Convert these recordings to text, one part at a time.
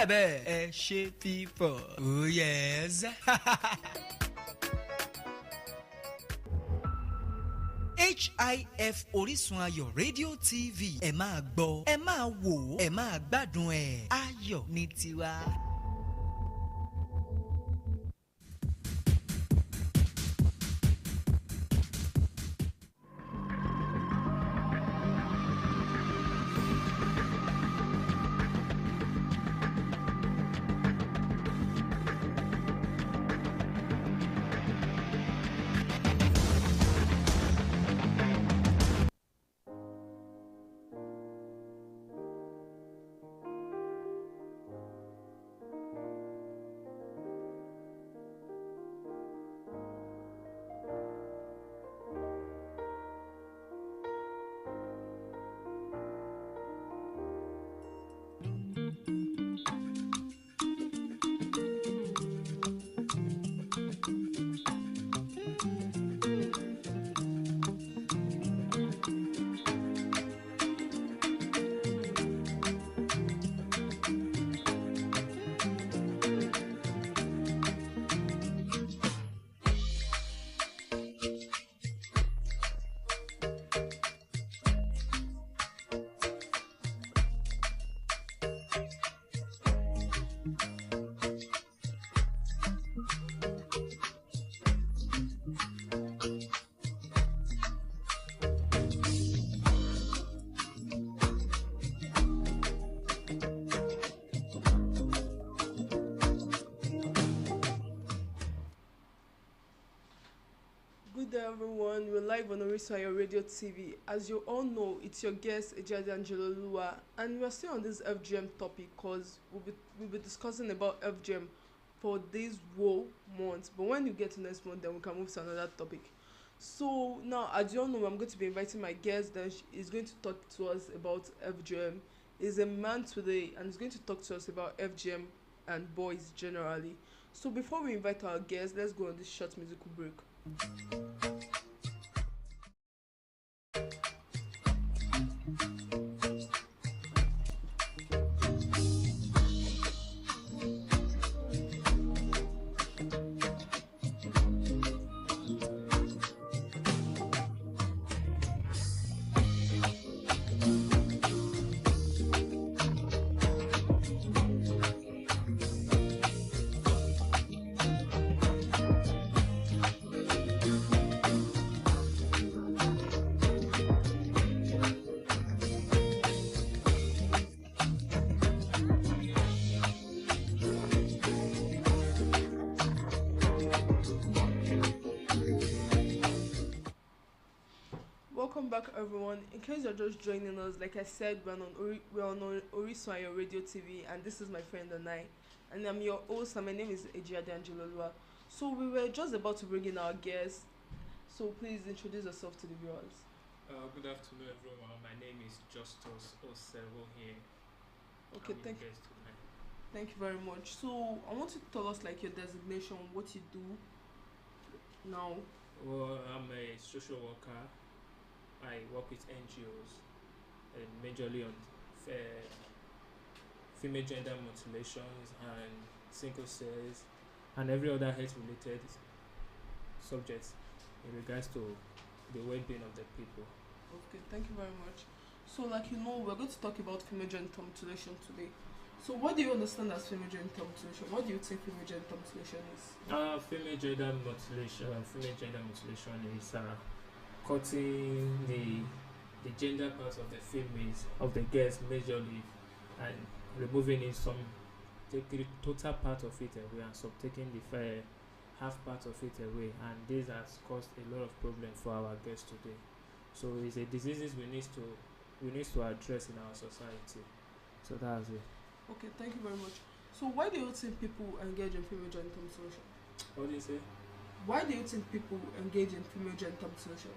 bẹ́ẹ̀ ẹ ṣe fífọ̀. Oh yes. HIF Orisunayo Radiotv ẹ máa gbọ́ ẹ máa wò ẹ máa gbádùn ẹ̀ ayọ̀ ní tiwa. Good day everyone, we're live on Orisunayo Radiotv. As you all know, it's your guest Ejioade Lua, and we're still on this FGM topic because we'll be discussing about FGM for this whole month. But when you get to next month, then we can move to another topic. So now, as you all know, I'm going to be inviting my guest that is going to talk to us about FGM. He's a man today and he's going to talk to us about FGM and boys generally. So before we invite our guest, let's go on this short musical break. Welcome back everyone. In case you're just joining us, like I said, we're on Orisunayo Radiotv, and this is my friend and I'm your host, and my name is Ejioade Lua. So we were just about to bring in our guest, so please introduce yourself to the viewers. Good afternoon everyone, my name is Justus Osewo here. Okay, thank you very much. So I want you to tell us like your designation, what you do now. Well, I'm a social worker. I work with NGOs and majorly on female gender mutilations and single cells and every other health related subjects in regards to the well-being of the people. Okay, thank you very much. So like we're going to talk about female genital mutilation today. So what do you understand as female genital mutilation? What do you think female genital mutilation is? Female gender mutilation is cutting the gender parts of the females, of the girls majorly, and removing it, taking the total part of it away and subtaking the half part of it away, and this has caused a lot of problem for our girls today. So it's a disease we need to address in our society. So that's it. Okay, thank you very much. So why do you think people engage in female genital mutilation? What do you say? Why do you think people engage in female genital mutilation?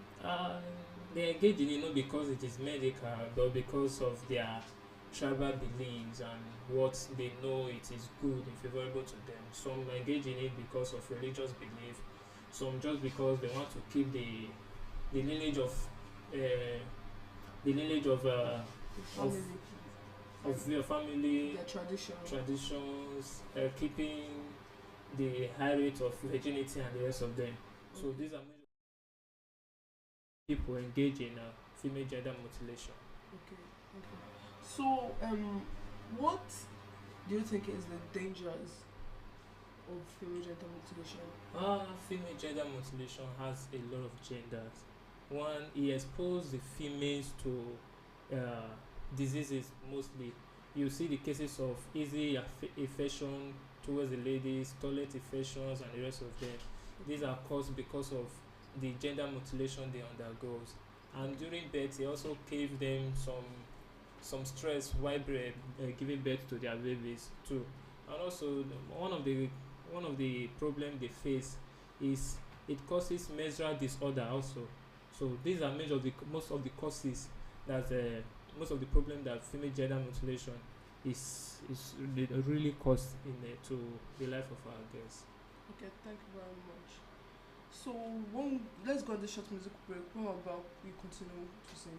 They engage in it not because it is medical, but because of their tribal beliefs and what they know it is good and favorable to them. Some engage in it because of religious belief, some just because they want to keep the lineage of of your family, their traditions, keeping the high rate of virginity and the rest of them. So these are major people engage in female gender mutilation. Okay. So, what do you think is the dangers of female gender mutilation? Female gender mutilation has a lot of genders. One, it exposes the females to diseases mostly. You see the cases of easy infection towards the ladies, toilet infections, and the rest of them. These are caused because of the gender mutilation they undergo. And during birth, it also gave them some stress while giving birth to their babies too. And also, one of the problem they face is it causes menstrual disorder also. So these are most of the causes that most of the problem that female gender mutilation is really caused in to the life of our girls. Okay, thank you very much. So, let's go on the short music break. When we're back, we continue to sing.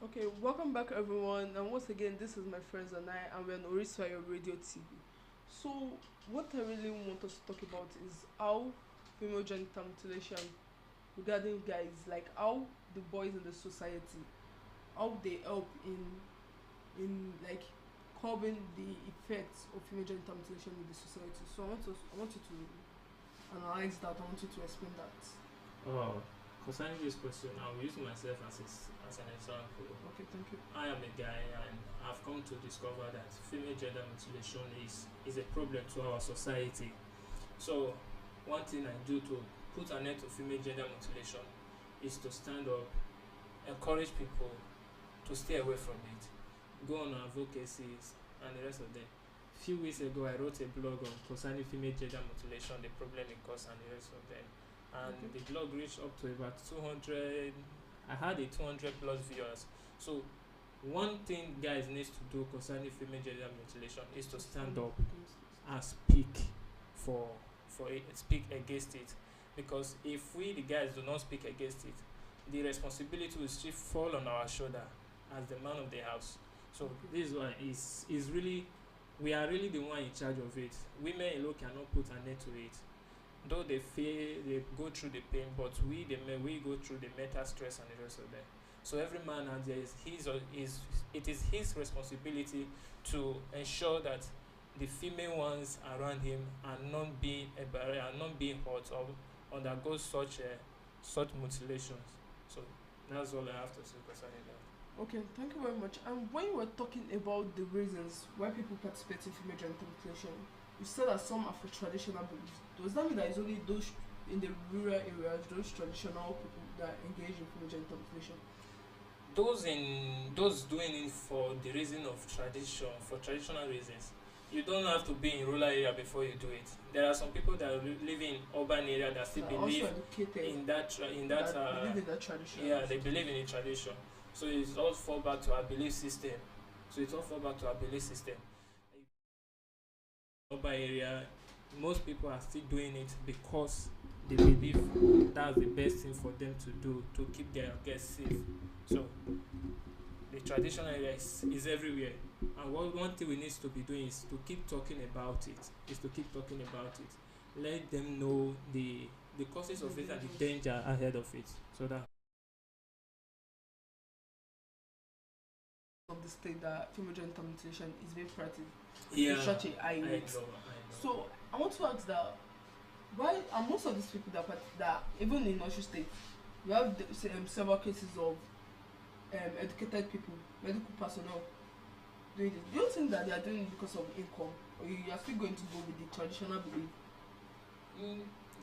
Okay, welcome back everyone, and once again, this is my friends and we're on Orisunayo Radiotv. So, what I really want us to talk about is how female genital mutilation regarding guys, like how the boys in the society, how they help in like curbing the effects of female genital mutilation in the society. So I want you to analyze that. I want you to explain that. Concerning this question, I'll use myself as an example. Okay, thank you. I am a guy, and I've come to discover that female gender mutilation is a problem to our society. So, one thing I do to put an end to female gender mutilation is to stand up, encourage people to stay away from it, go on advocacies, and the rest of them. A few weeks ago, I wrote a blog on concerning female gender mutilation, the problem it causes, and the rest of them. And the blog reached up to about 200. I had a 200 plus viewers. So one thing guys needs to do concerning female gender mutilation is to stand up and speak speak against it, because if we the guys do not speak against it, the responsibility will still fall on our shoulder as the man of the house. So this one is really, we are really the one in charge of it. Women alone cannot put an end to it. Though they go through the pain, but we the men, we go through the mental stress and the rest of them. So every man has it is his responsibility to ensure that the female ones around him are not being a barrier, are not being hurt or undergo such mutilations. So that's all I have to say concerning that. Okay, thank you very much. And when you were talking about the reasons why people participate in female genital mutilation, you said that some are for traditional beliefs. Does that mean that it's only those in the rural areas, those traditional people that engage in female genital mutilation? Those doing it for the reason of tradition, for traditional reasons. You don't have to be in rural area before you do it. There are some people that live in urban area that still believe in that believe in that tradition. Yeah, they believe in the tradition. So it's all fall back to our belief system. Urban area, most people are still doing it because they believe that's the best thing for them to do to keep their guests safe. So the traditional area is everywhere, and one thing we need to be doing is to keep talking about it. Let them know the causes of it and the danger ahead of it, so that of the state that female genital mutilation is being practiced in such a high rate. I know. So I want to ask that why are most of these people that even in Osho State, we have several cases of educated people, medical personnel doing this. Do you think that they are doing it because of income, or you are still going to go with the traditional belief?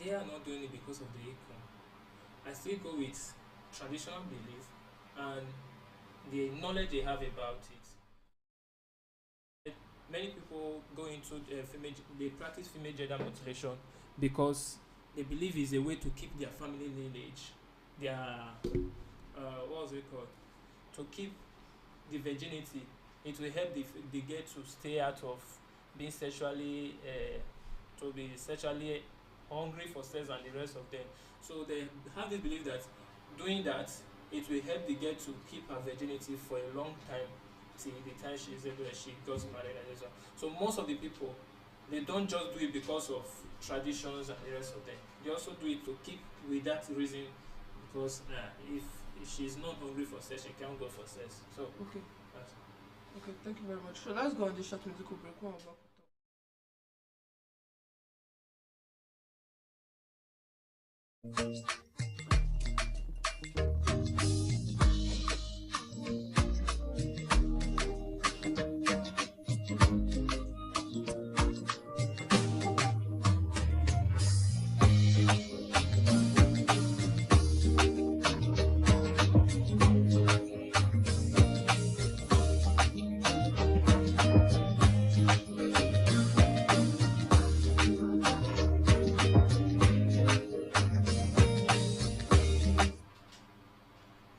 They are not doing it because of the income. I still go with traditional belief and the knowledge they have about it. Many people go into they practice female gender mutilation because they believe it's a way to keep their family lineage, their what was it called? To keep the virginity. It will help the girl to stay out of being sexually to be sexually hungry for sex and the rest of them. So they have this belief that doing that it will help the girl to keep her virginity for a long time till the time she gets married and so on. So most of the people, they don't just do it because of traditions and the rest of them. They also do it to keep with that reason because if she's not hungry for sex, she can't go for sex. So Okay. Okay, thank you very much. So let's go on this short musical break. When we're back, we'll talk.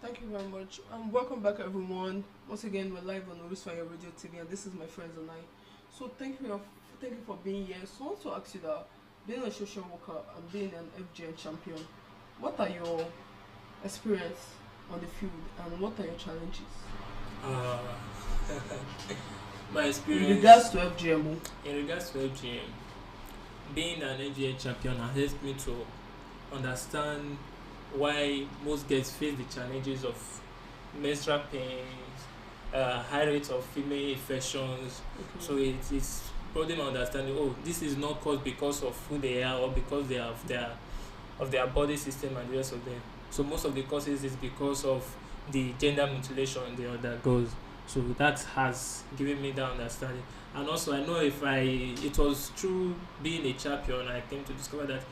Thank you very much. Welcome back, everyone. Once again, we're live on Orisunayo Radiotv, and this is my friends and I. So thank you for being here. So I want to ask you that, being a social worker and being an FGM champion, what are your experience on the field and what are your challenges? My experience in regards to FGM. In regards to FGM, being an FGM champion has helped me to understand why most girls face the challenges of menstrual pains, high rates of female infections. Okay. So it's brought them understanding, oh, this is not caused because of who they are or because they have their body system and the rest of them. So most of the causes is because of the gender mutilation they undergoes. So that has given me that understanding. And also I know it was through being a champion I came to discover that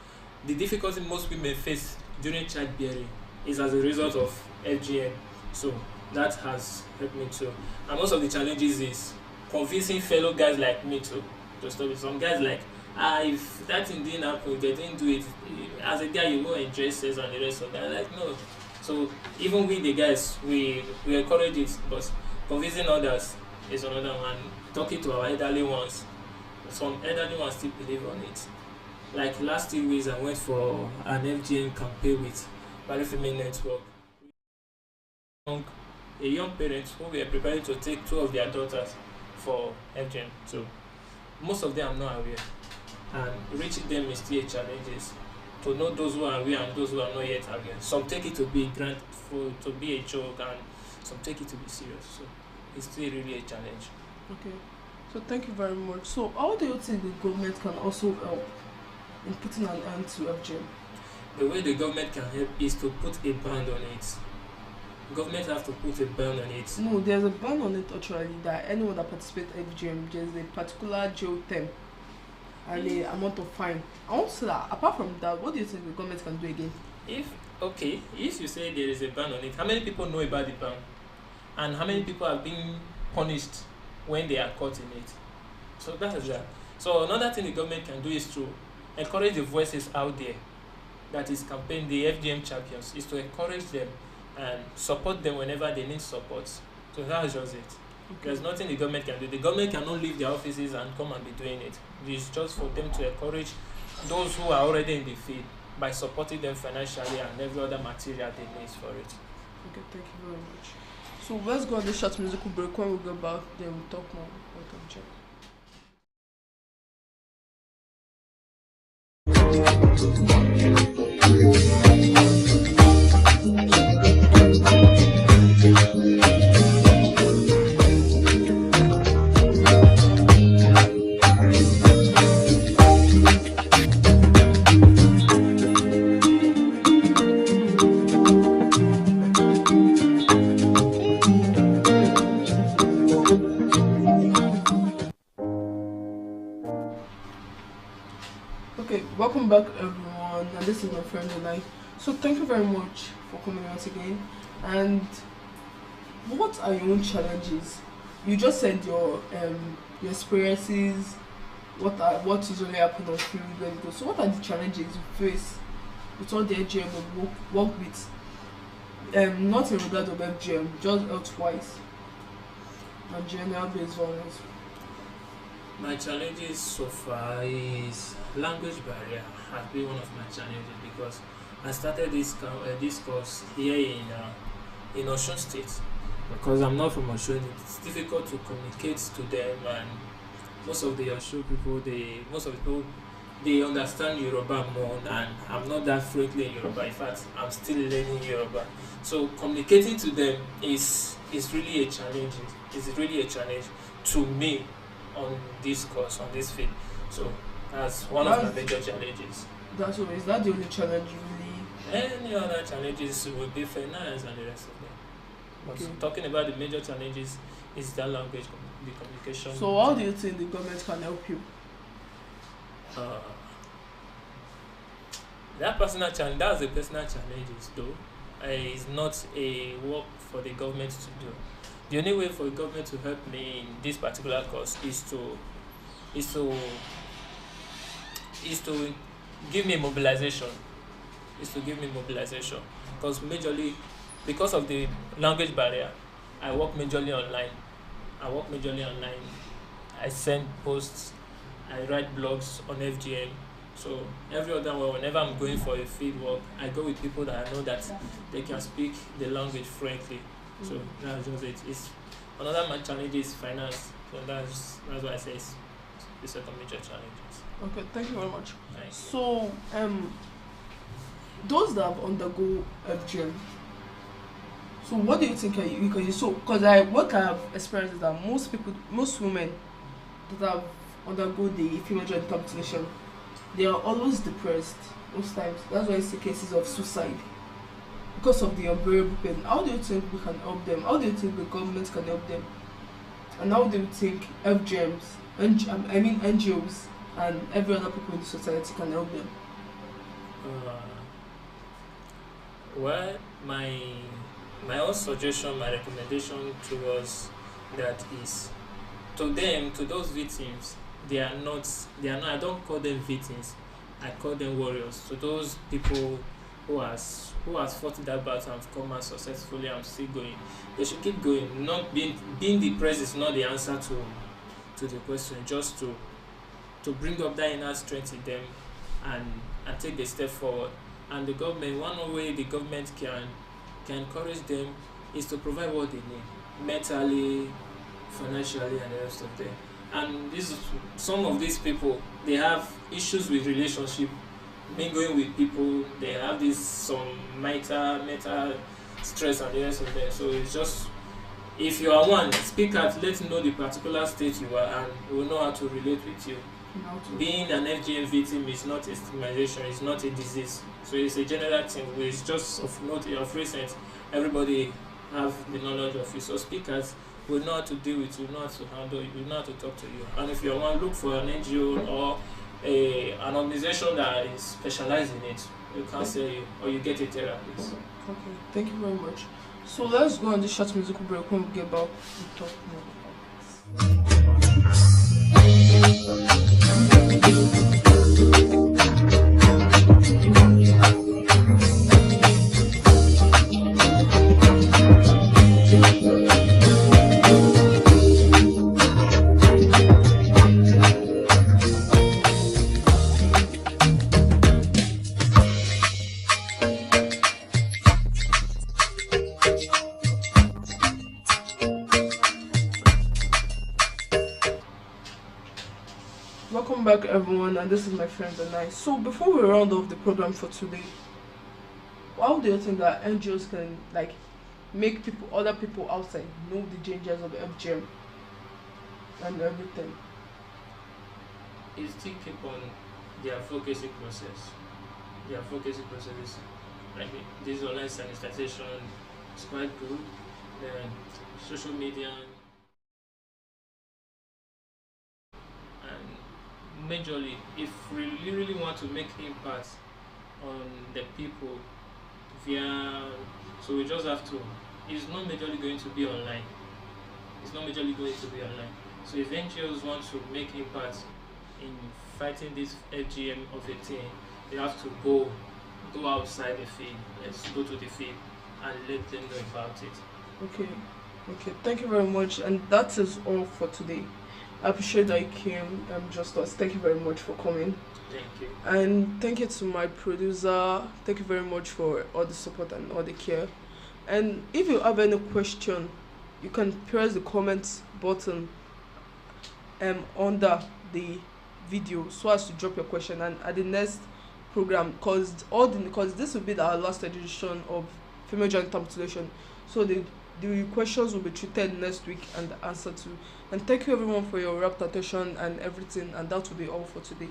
the difficulty most women face during childbearing is as a result of FGM. So that has helped me too. And most of the challenges is convincing fellow guys like me to stop it. Some guys like, if that thing didn't happen, they didn't do it. As a guy, you go and dress and the rest of that. Like, no. So even we the guys, we encourage it, but convincing others is another one. Talking to our elderly ones, some elderly ones still believe on it. Like last 2 weeks, I went for an FGM campaign with Valley Female Network. A young parent who were preparing to take 2 of their daughters for FGM. So most of them are not aware, and reaching them is still a challenge. To know those who are aware and those who are not yet aware. Some take it to be to be a joke, and some take it to be serious. So it's still really a challenge. Okay. So thank you very much. So how do you think the government can also help in putting an end to FGM? The way the government can help is to put a ban on it. Government have to put a ban on it. No, there's a ban on it actually, that anyone that participates in FGM, there's a particular jail term and the amount of fine. I want to say that apart from that, what do you think the government can do again? If you say there is a ban on it, how many people know about the ban? And how many people have been punished when they are caught in it? So that is that. So another thing the government can do is to encourage the voices out there that is campaign the FGM champions, is to encourage them and support them whenever they need support. So that's just it. Okay. There's nothing the government can do. The government cannot leave their offices and come and be doing it. It's just for them to encourage those who are already in the field by supporting them financially and every other material they need for it. Okay, thank you very much. So let's go on this short musical break. When we go back, then we'll talk more about FGM. Okay, welcome back everyone, and this is my friend and I. So thank you very much for coming once again. And what are your own challenges? You just said your experiences, what usually happen on field when you go. So what are the challenges you face with all the FGM you work with? Not in regard of FGM, just health-wise and gender-based violence. My challenges so far is language barrier has been one of my challenges because I started this course here in Osun State because I'm not from Osun. It's difficult to communicate to them, and most of the Osun people, they understand Yoruba more, and I'm not that fluently in Yoruba. In fact, I'm still learning Yoruba. So communicating to them is really a challenge. It's really a challenge to me on this course, on this field. So that's one of my major challenges. That's always that the only challenge you really. Any other challenges would be finance and the rest of them. But Okay. talking about the major challenges is that language, the communication. So how do you think the government can help you? Uh, that's the personal challenges though. It's not a work for the government to do. The only way for the government to help me in this particular course is to give me mobilization. Is to give me mobilization because majorly because of the language barrier, I work majorly online. I send posts. I write blogs on FGM. So every other one, whenever I'm going for a field work, I go with people that I know that they can speak the language fluently. So that's just it. It's another my challenge is finance. So that's why I say it's a major challenges. Okay, thank you very much. Thank you. So those that have undergo FGM. So what do you think you can use? So because what I have experienced is that most women that have undergo the female genital mutilation, they are always depressed most times. That's why I see cases of suicide because of the unbearable pain. How do you think we can help them? How do you think the government can help them? And how do you think FGMs, NGOs, and every other people in the society can help them? Well, my own suggestion, my recommendation towards that is to those victims, they are not, I don't call them victims, I call them warriors. To those people who has fought that battle and come out successfully and still going, they should keep going. Not being depressed is not the answer to the question. Just to bring up that inner strength in them and take the step forward. And the government, one way the government can encourage them is to provide what they need, mentally, financially, and the rest of them. And some of these people, they have issues with relationship, mingling with people. They have some mental stress and the rest of them. So it's just, if you are one, speak out, let know the particular state you are, and we will know how to relate with you. Being an FGM victim is not a stigmatization, it's not a disease. So it's a general thing. It's just of recent, everybody have the knowledge of it. So speakers will know how to deal with you, know how to handle you, know how to talk to you. And if you want to look for an NGO or an organization that is specialized in it, you counsel you or you get a therapist. Okay, thank you very much. So let's go on this short musical break. When we get back, we'll talk more about this. Welcome back, everyone, and this is my friend and I. So before we round off the program for today, how do you think that NGOs can make other people outside know the dangers of FGM and everything? Is to keep on their advocacy process. Their advocacy process is like this online sensitization is quite good. Then social media and majorly, if we really want to make impact on the people, via. So we just have to. It's not majorly going to be online. So if NGOs want to make impact in fighting this FGM of a thing, they have to go outside the field. Let's go to the field and let them know about it. Okay, thank you very much, and that is all for today. I appreciate that you came, Justus. Thank you very much for coming. Thank you. And thank you to my producer. Thank you very much for all the support and all the care. And if you have any question, you can press the comments button under the video so as to drop your question, and at the next program, because this will be our last edition of female genital mutilation, so the questions will be treated next week and answered to. And thank you everyone for your rapt attention and everything, and that will be all for today.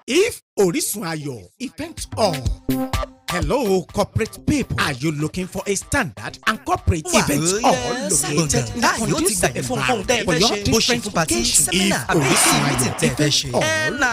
If Orisunayo Event Hall. Hello, corporate people. Are you looking for a standard and corporate event hall located in a conducive environment for your different occasions? If Orisunayo Event Hall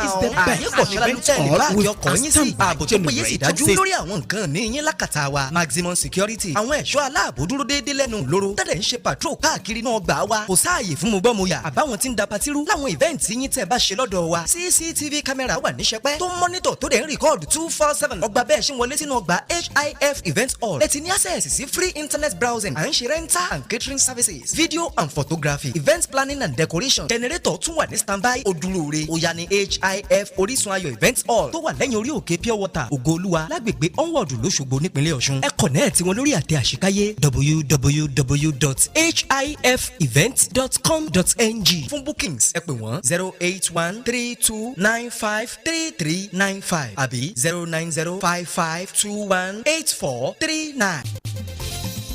is the best event hall with a standby generator lórí àwọn nǹkan ní yín lákàtà wa. Maximum security. Àwọn ẹ̀ṣọ́ aláàbò dúró déédéé lẹ́nu lóró. Tẹ́lẹ̀ ń ṣe patrol káàkiri náà gbà wá. Kò sáàyè fún mo gbọ́ mo yà. Àbáwọn tí ń da patirú láwọn event yín tẹ́ bá ṣe lọ́dọ̀ wa. CCTV camera wà ní ṣẹpẹ́ tó monitor tó dẹ̀ ń record 247. Ọgbà bẹ́ẹ̀ ṣe wọlé sínú ọgbà HIF Event Hall. Ẹ ti ní access sí free internet browsing. À ń ṣe rental and catering services. Video and photography. Event planning and decoration. Generator tún wà ní standby. Ojúlóore. Ó yá ní HIF Orisunayo Event Hall tó wà lẹ́yìn orí òkè Pure Water Ògoolúwa lágbègbè Onward l'Óṣogbo nípínlẹ̀ Ọ̀ṣun. Ẹ connect wọn lórí àtẹ àṣekáyé www.hifevent.com.ng. Fún bookings ẹ pè wọ́n 08132953395 àbí 09055218439.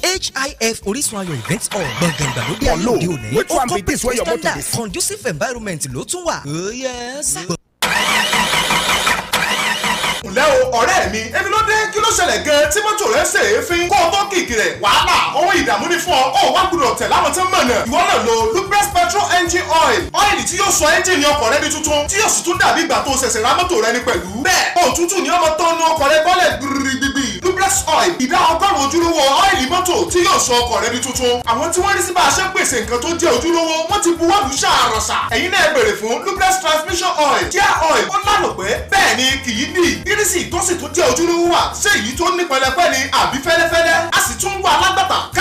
HIF Orisunayo Event Hall gbọ̀ngàn ìgbàlódé ayé òde òní. Ó corporate standard conducive environment ló tún wà. Oh yes. ǹlẹ́ o ọ̀rẹ́ mi èmi ló dé kí ló ṣẹlẹ̀ gan-an tí mọ́tò rẹ̀ ṣe é fín kó o tó kìkì rẹ̀ wàhálà ohun ìdààmú ni fún ọ ó wá gbọ́dọ̀ tẹ̀ láwọn tí ń mọ̀nà ìwọ náà lo Lubrest petrol engine oil ọ́ìlì tí yóò sọ ẹ́ńjìnì ọkọ̀ rẹ di tuntun tí yóò sì tún dàbí ìgbà tó ṣẹ̀ṣẹ̀ ra mọ́tò rẹ ní pẹ̀lú bẹ́ẹ̀ òtútù ni ọmọ tó ń nu ọkọ̀ rẹ bọ́lẹ̀ gbìrìgbìrì Lubrest oil ìdá ọgọ́rùn-ún ojúlówó ọ́ìlì mọ́tò tí yóò sọ ọkọ̀ rẹ di tuntun àwọn tí wọ́n rí sí bá a ṣe ń pèsè nǹkan tó jẹ́ ojúlówó wọ́n ti buwọ́lù ṣàròsà ẹ̀yin náà bèrè fún Lubrest transmission oil gear oil ó lálòpẹ́ bẹ́ẹ̀ ni kì í bì írísì tó sì tún jẹ́ ojúlówó wà ṣé èyí tó ní pẹlẹpẹ ni àbí fẹ́lẹ́fẹ́lẹ́ a sì tún wà alágbàtà